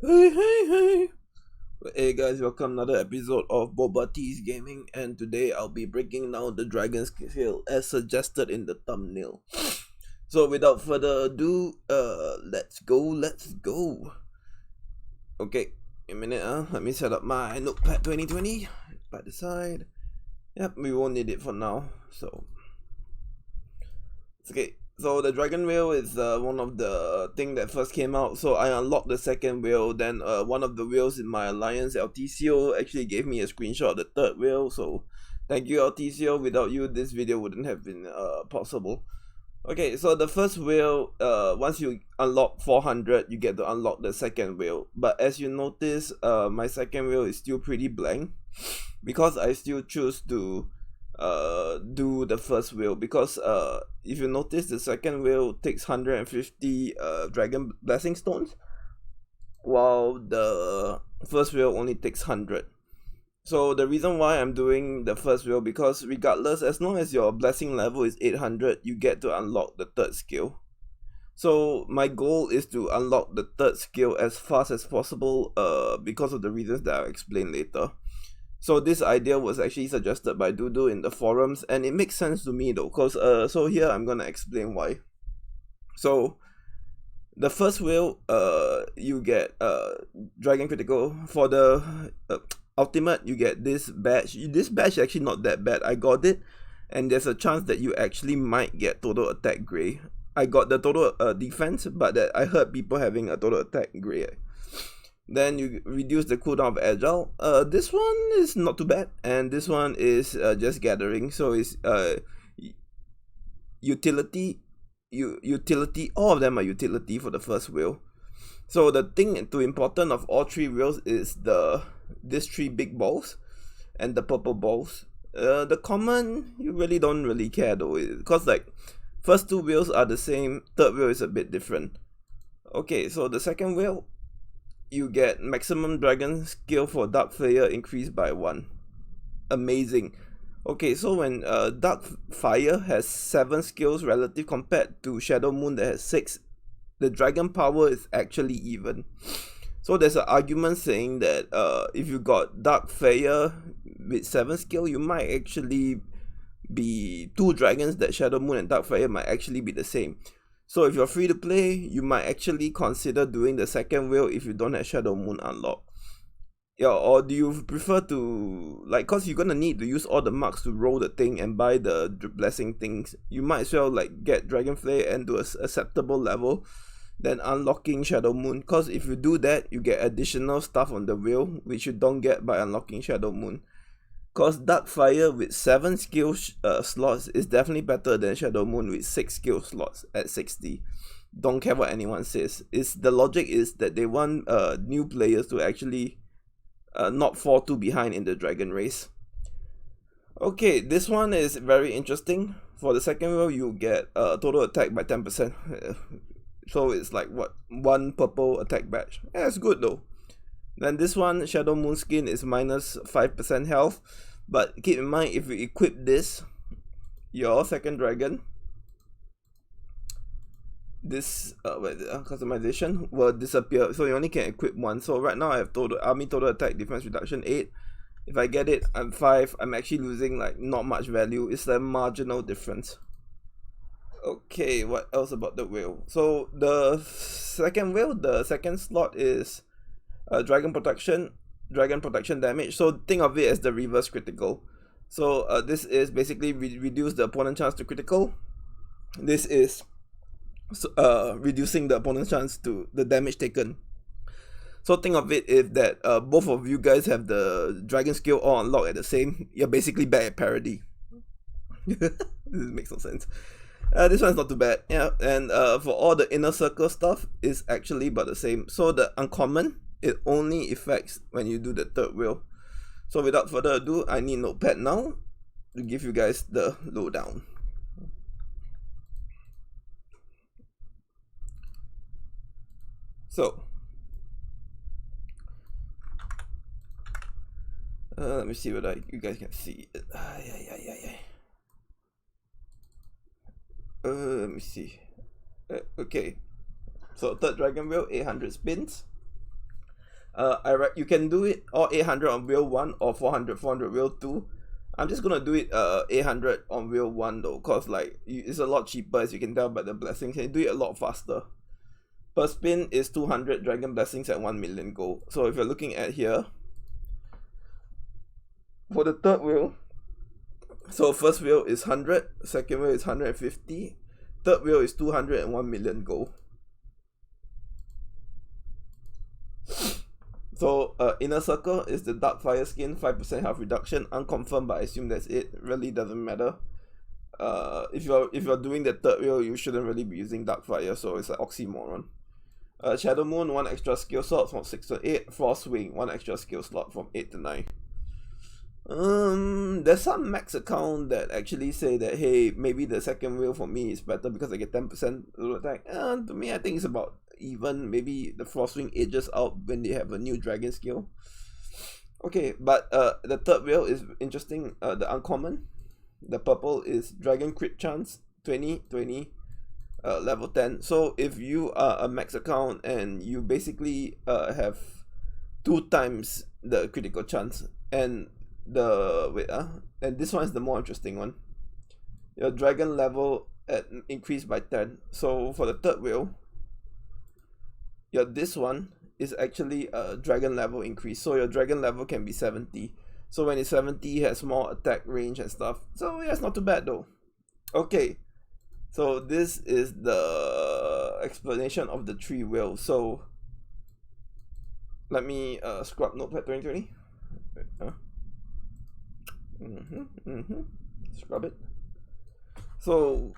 Hey. Hey guys, welcome another episode of BubbleteaS Gaming, and today I'll be breaking down the dragon skill as suggested in the thumbnail. So without further ado, let's go. Okay, a minute, let me set up my notepad 2020 by the side. Yep, we won't need it for now, so okay. So the dragon wheel is one of the thing that first came out. So I unlocked the second wheel. Then one of the wheels in my alliance, LTCO, actually gave me a screenshot of the third wheel. So thank you, LTCO. Without you, this video wouldn't have been possible. Okay, so the first wheel, once you unlock 400, you get to unlock the second wheel. But as you notice, my second wheel is still pretty blank because I still choose to do the first wheel, because if you notice, the second wheel takes 150 dragon blessing stones, while the first wheel only takes 100. So the reason why I'm doing the first wheel, because regardless, as long as your blessing level is 800, you get to unlock the third skill. So my goal is to unlock the third skill as fast as possible, because of the reasons that I'll explain later. So this idea was actually suggested by Dudu in the forums, and it makes sense to me though, cause so here I'm gonna explain why. So the first wheel, you get dragon critical. For the ultimate, you get this badge. This badge is actually not that bad. I got it, and there's a chance that you actually might get total attack gray. I got the total defense, but that I heard people having a total attack gray. Then you reduce the cooldown of agile. This one is not too bad, and this one is just gathering. So it's utility. Utility. All of them are utility for the first wheel. So the thing too important of all three wheels is these three big balls and the purple balls. The common, you really don't really care though, because like first two wheels are the same. Third wheel is a bit different. Okay, so the second wheel, you get maximum dragon skill for drakfire increased by 1. Amazing. Okay, so when drakfire has 7 skills relative compared to Shadow Moon that has 6, the dragon power is actually even. So there's an argument saying that if you got drakfire with 7 skill, you might actually be 2 dragons, that Shadow Moon and drakfire might actually be the same. So if you're free to play, you might actually consider doing the second wheel if you don't have Shadow Moon unlocked. Yeah, or do you prefer to, like, cause you're gonna need to use all the marks to roll the thing and buy the blessing things. You might as well like get Dragonflare and to a acceptable level, then unlocking Shadow Moon. Cause if you do that, you get additional stuff on the wheel which you don't get by unlocking Shadow Moon. Cause drakfire with 7 skill slots is definitely better than Shadow Moon with 6 skill slots at 60. Don't care what anyone says. The logic is that they want new players to actually not fall too behind in the dragon race. Okay, this one is very interesting. For the second wheel, you get total attack by 10%. So it's like what, 1 purple attack badge. Yeah, it's good though. Then this one, Shadow Moon skin, is minus 5% health. But keep in mind, if you equip this, your second dragon, this customization will disappear. So you only can equip 1. So right now I have total army total attack defense reduction 8. If I get it, I'm 5. I'm actually losing like not much value. It's a marginal difference. Okay, what else about the wheel? So the second wheel, the second slot is dragon protection damage. So think of it as the reverse critical. So this is basically reduce the opponent chance to critical. This is reducing the opponent's chance to the damage taken. So think of it is that both of you guys have the dragon skill all unlocked at the same. You're basically bad at parody. This makes no sense. This one's not too bad. Yeah, and for all the inner circle stuff is actually about the same. So the uncommon, it only affects when you do the third wheel. So without further ado, I need notepad now to give you guys the lowdown. So let me see whether you guys can see it. Let me see. Okay, so third dragon wheel, 800 spins. You can do it all 800 on wheel 1 or 400 wheel 2. I'm just gonna do it 800 on wheel 1 though, cause like it's a lot cheaper, as you can tell by the blessings. You can do it a lot faster. Per spin is 200 dragon blessings at 1 million gold. So if you're looking at here, for the third wheel, so first wheel is 100, second wheel is 150, third wheel is 200 and 1 million gold. So inner circle is the drakfire skin, 5% health reduction, unconfirmed, but I assume that's it. Really doesn't matter. If you're doing the third wheel, you shouldn't really be using drakfire, so it's an oxymoron. Shadow Moon, 1 extra skill slot from 6 to 8. Frost Wing, 1 extra skill slot from 8 to 9. There's some max account that actually say that, hey, maybe the second wheel for me is better because I get 10% attack. To me, I think it's about even. Maybe the Frostwing ages out when they have a new dragon skill. Okay, but the third wheel is interesting. The uncommon, the purple, is dragon crit chance 20 level 10. So if you are a max account and you basically have 2 times the critical chance, and and this one is the more interesting one. Your dragon level increased by 10. So for the third wheel, this one is actually a dragon level increase. So your dragon level can be 70. So when it's 70, it has more attack range and stuff. So yeah, it's not too bad though. Okay, so this is the explanation of the 3 wheels. So let me scrub Notepad 2020. Scrub it. So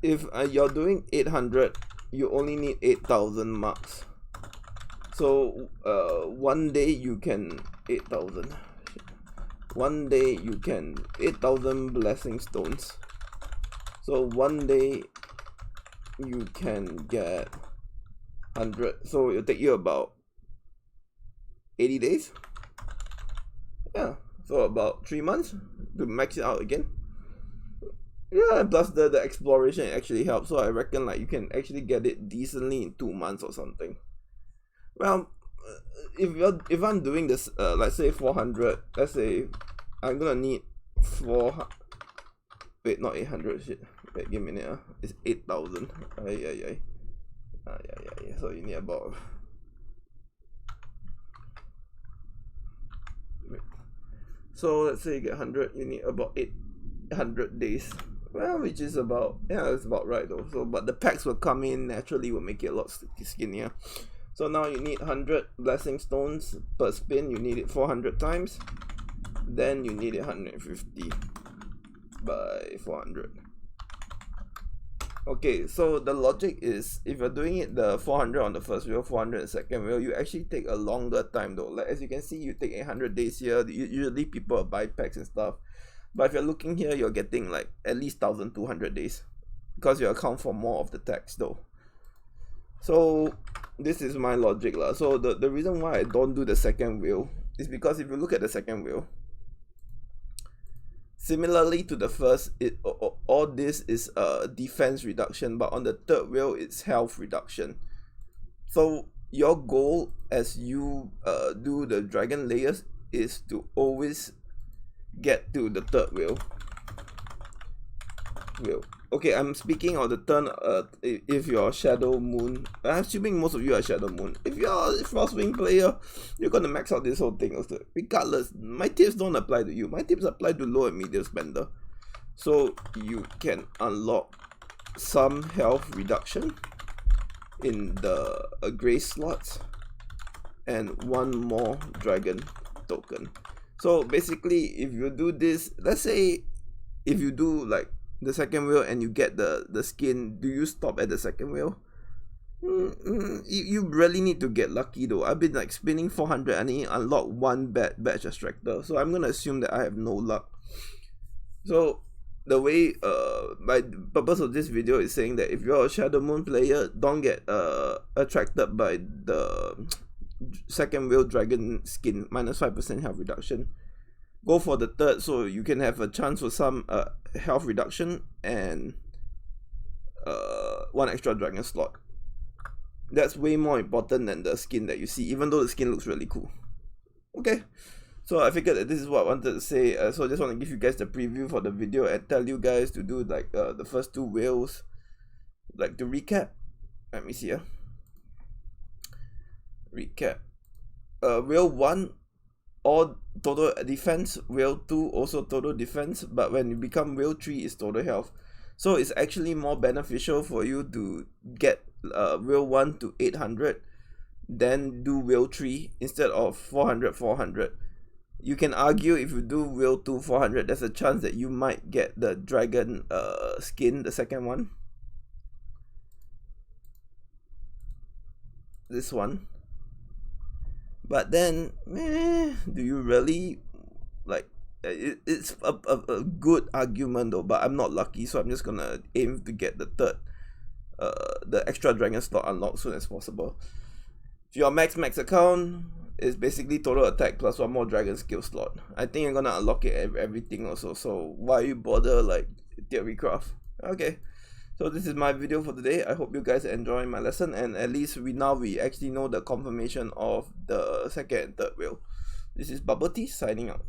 if you're doing 800, you only need 8,000 marks. So one day you can 8,000. One day you can 8,000 blessing stones. So one day you can get 100. So it'll take you about 80 days. Yeah, so about 3 months to max it out again. Yeah, plus the exploration actually helps. So I reckon like you can actually get it decently in 2 months or something. Well, if I'm doing this, let's say 400. Let's say I'm gonna need 4. Wait, not 800. Shit. Wait, give me a minute. It's 8,000. Yeah. So you need about. Wait. So let's say you get 100. You need about 800 days. Well, which is about, yeah, it's about right though. So, but the packs will come in naturally, will make it a lot skinnier. So now you need 100 blessing stones per spin. You need it 400 times. Then you need it 150 by 400. Okay, so the logic is, if you're doing it the 400 on the first wheel, 400 on the second wheel, you actually take a longer time though. Like as you can see, you take 800 days here. Usually people buy packs and stuff. But if you're looking here, you're getting like at least 1,200 days because you account for more of the tax though. So this is my logic lah. So the reason why I don't do the second wheel is because if you look at the second wheel, similarly to the first, all this is defense reduction, but on the third wheel it's health reduction. So your goal as you do the dragon layers is to always get to the third wheel. Okay, I'm speaking of the turn. If you're Shadow Moon, I'm assuming most of you are Shadow Moon. If you're a Frostwing player, you're gonna max out this whole thing also. Regardless, my tips don't apply to you. My tips apply to low and medium spender. So you can unlock some health reduction in the grace slots and 1 more dragon token. So basically, if you do this, let's say if you do like the second wheel and you get the skin, do you stop at the second wheel? You really need to get lucky though. I've been like spinning 400 and I unlock 1 batch extractor, so I'm gonna assume that I have no luck. So the way my purpose of this video is saying that if you're a Shadow Moon player, don't get attracted by the second wheel dragon skin, minus 5% health reduction. Go for the third so you can have a chance for some health reduction and 1 extra dragon slot. That's way more important than the skin that you see, even though the skin looks really cool. Okay, so I figured that this is what I wanted to say. So I just want to give you guys the preview for the video and tell you guys to do like the first two whales. Like to recap, let me see. Recap. Whale 1, all total defense. Whale 2 also total defense, but when you become whale 3, it's total health. So it's actually more beneficial for you to get whale 1 to 800 than do whale 3 instead of 400. You can argue if you do whale 2 400, there's a chance that you might get the dragon skin, the second one. This one. But then, do you really like? It's a good argument though, but I'm not lucky, so I'm just gonna aim to get the third, the extra dragon slot unlocked soon as possible. If your max account is basically total attack plus one more dragon skill slot. I think you're gonna unlock it everything also. So why you bother like theory craft? Okay. So this is my video for today. I hope you guys are enjoying my lesson, and at least we actually know the confirmation of the second and third whale. This is BubbleteaS signing out.